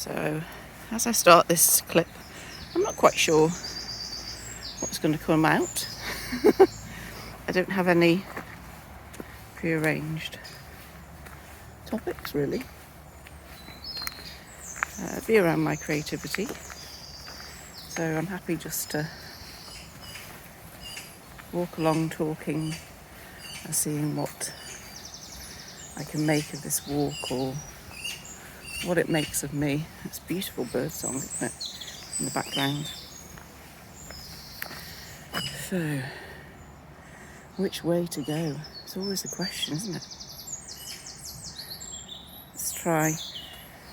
So as I start this clip, I'm not quite sure what's going to come out. I don't have any prearranged topics really. Be around my creativity. So I'm happy just to walk along talking and seeing what I can make of this walk or what it makes of me. It's a beautiful bird song, isn't it, in the background. So, which way to go? It's always a question, isn't it? Let's try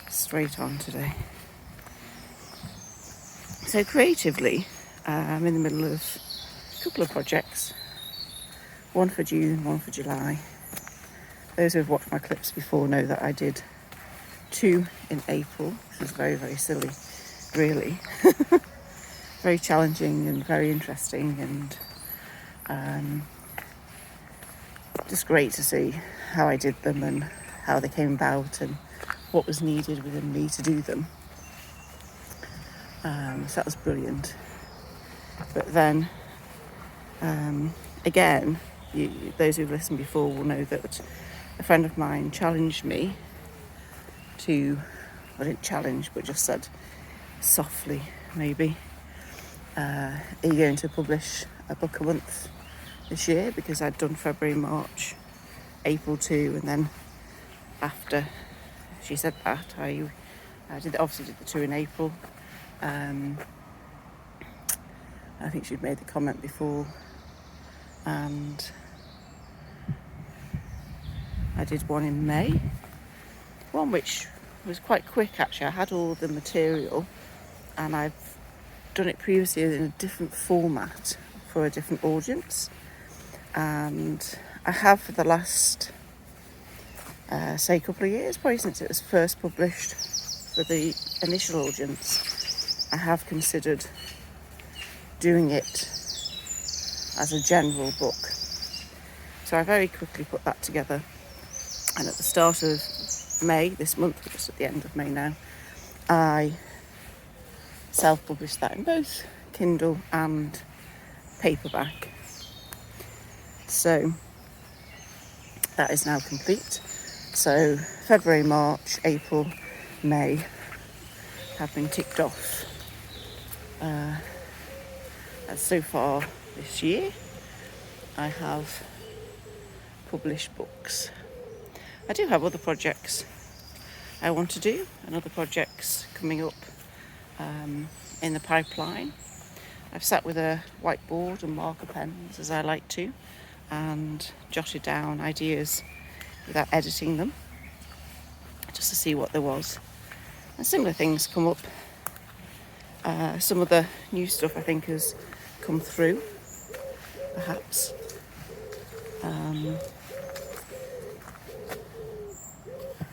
straight on today. So creatively, I'm in the middle of a couple of projects. One for June, one for July. Those who have watched my clips before know that I did 2 in April, which was very, very silly, really. Very challenging and very interesting, and just great to see how I did them and how they came about and what was needed within me to do them. So that was brilliant. But then, again, those who've listened before will know that a friend of mine challenged me to, I didn't challenge, but just said softly, maybe, are you going to publish a book a month this year? Because I'd done February, March, April too, and then after she said that, I obviously did the 2 in April. I think she'd made the comment before, and I did 1 in May, one which was quite quick actually. I had all the material and I've done it previously in a different format for a different audience, and I have for the last say a couple of years, probably since it was first published for the initial audience, I have considered doing it as a general book. So I very quickly put that together, and at the start of May, this month, we're just at the end of May now, I self-published that in both Kindle and paperback. So that is now complete. So February, March, April, May have been ticked off. And so far this year, I have published books. I do have other projects I want to do, and other projects coming up in the pipeline. I've sat with a whiteboard and marker pens, as I like to, and jotted down ideas without editing them, just to see what there was. And similar things come up. Some of the new stuff I think has come through, perhaps.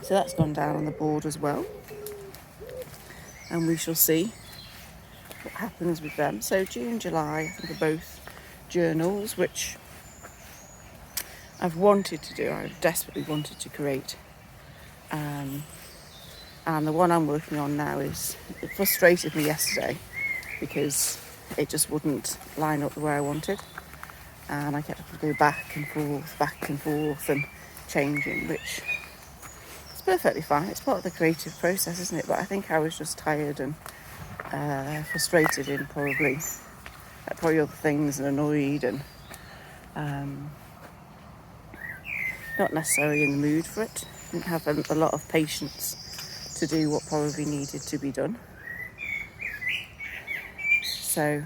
So that's gone down on the board as well, and we shall see what happens with them. So June, July, I think are both journals, which I've wanted to do. I've desperately wanted to create. And the one I'm working on now it frustrated me yesterday because it just wouldn't line up the way I wanted. And I kept having to go back and forth and changing, which is perfectly fine. It's part of the creative process, isn't it? But I think I was just tired and frustrated in probably other things, and annoyed, and not necessarily in the mood for it. Didn't have a lot of patience to do what probably needed to be done. So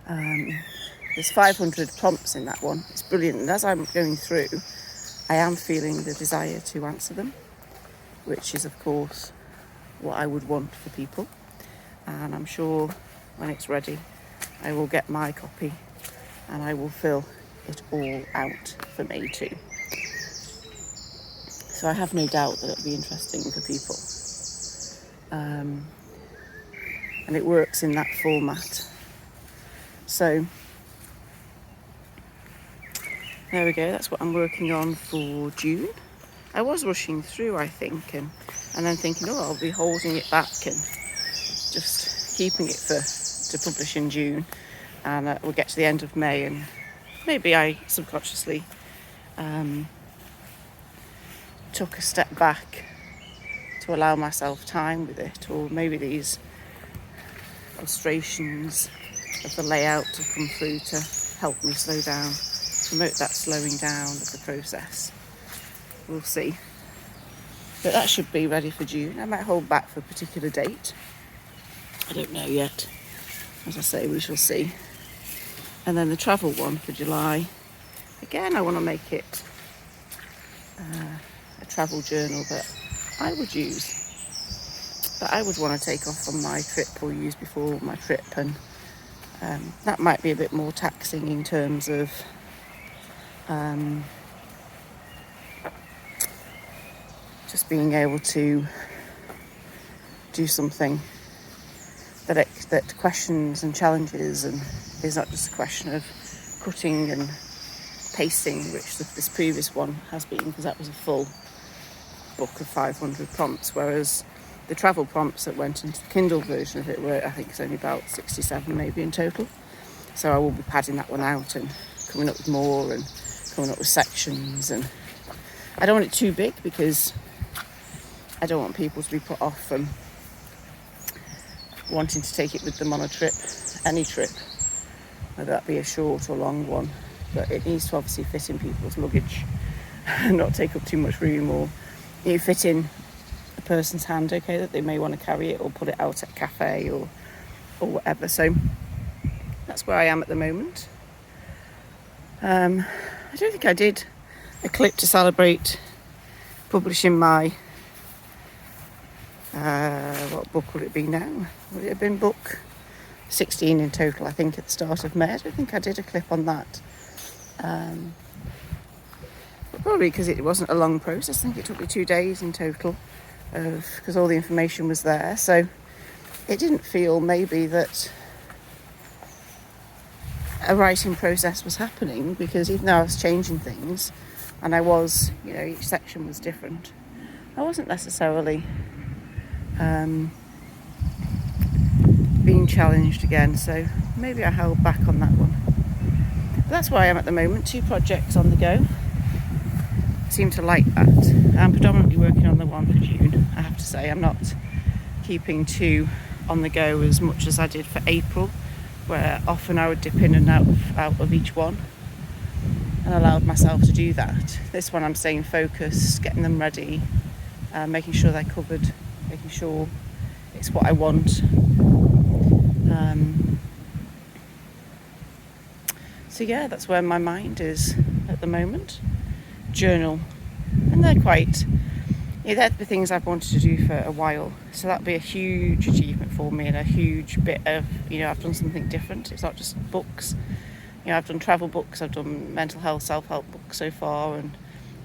there's 500 prompts in that one. It's brilliant, and as I'm going through, I am feeling the desire to answer them, which is of course what I would want for people. And I'm sure when it's ready, I will get my copy and I will fill it all out for me too. So I have no doubt that it'll be interesting for people. And it works in that format. So there we go, that's what I'm working on for June. I was rushing through, I think, and then thinking, oh, I'll be holding it back and just keeping it to publish in June, and we'll get to the end of May, and maybe I subconsciously took a step back to allow myself time with it, or maybe these illustrations of the layout have come through to help me slow down, promote that slowing down of the process. We'll see. But that should be ready for June. I might hold back for a particular date. I don't know yet. As I say, we shall see. And then the travel one for July. Again, I want to make it a travel journal that I would use, that I would want to take off on my trip or use before my trip, and that might be a bit more taxing in terms of just being able to do something that questions and challenges, and is not just a question of cutting and pasting, which this previous one has been, because that was a full book of 500 prompts, whereas the travel prompts that went into the Kindle version of it were, I think it's only about 67 maybe in total. So I will be padding that one out and coming up with more and coming up with sections, and I don't want it too big because I don't want people to be put off from wanting to take it with them on a trip, any trip, whether that be a short or long one. But it needs to obviously fit in people's luggage and not take up too much room, or fit in a person's hand, okay, that they may want to carry it or put it out at a cafe or whatever. So that's where I am at the moment. I don't think I did a clip to celebrate publishing my what book would it be now? Would it have been book 16 in total, I think, at the start of May? I don't think I did a clip on that. But probably because it wasn't a long process. I think it took me 2 days in total, because all the information was there. So it didn't feel maybe that a writing process was happening, because even though I was changing things and I was, each section was different, I wasn't necessarily being challenged again. So maybe I held back on that one. But that's where I am at the moment. 2 projects on the go. I seem to like that. I'm predominantly working on the one for June, I have to say. I'm not keeping 2 on the go as much as I did for April, where often I would dip in and out of each one, and allowed myself to do that. This one I'm staying focused, getting them ready, making sure they're covered, making sure it's what I want. So yeah, that's where my mind is at the moment. Journal, and they're quite, they're the things I've wanted to do for a while, so that'd be a huge achievement for me, and a huge bit of, I've done something different. It's not just books. I've done travel books, I've done mental health, self-help books so far, and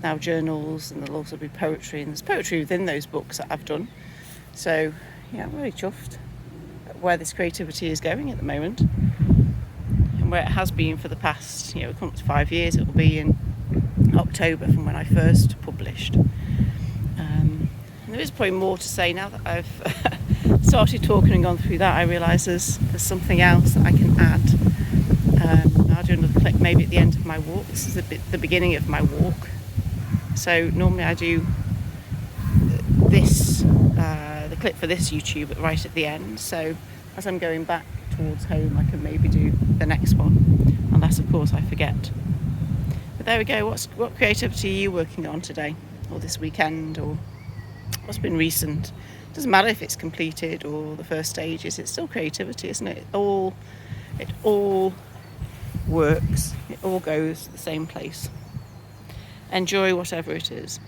now journals, and there'll also be poetry, and there's poetry within those books that I've done. So yeah, I'm really chuffed at where this creativity is going at the moment, and where it has been for the past, coming up to 5 years. It will be in October from when I first published. And there is probably more to say now that I've started talking and gone through that. I realise there's something else that I can add. I'll do another clip maybe at the end of my walk. This is the beginning of my walk. So normally I do the clip for this YouTube right at the end. So as I'm going back towards home, I can maybe do the next one, unless of course I forget. But there we go. What creativity are you working on today, or this weekend, or what's been recent? Doesn't matter if it's completed or the first stages. It's still creativity, isn't it? It all works. It all goes to the same place. Enjoy whatever it is.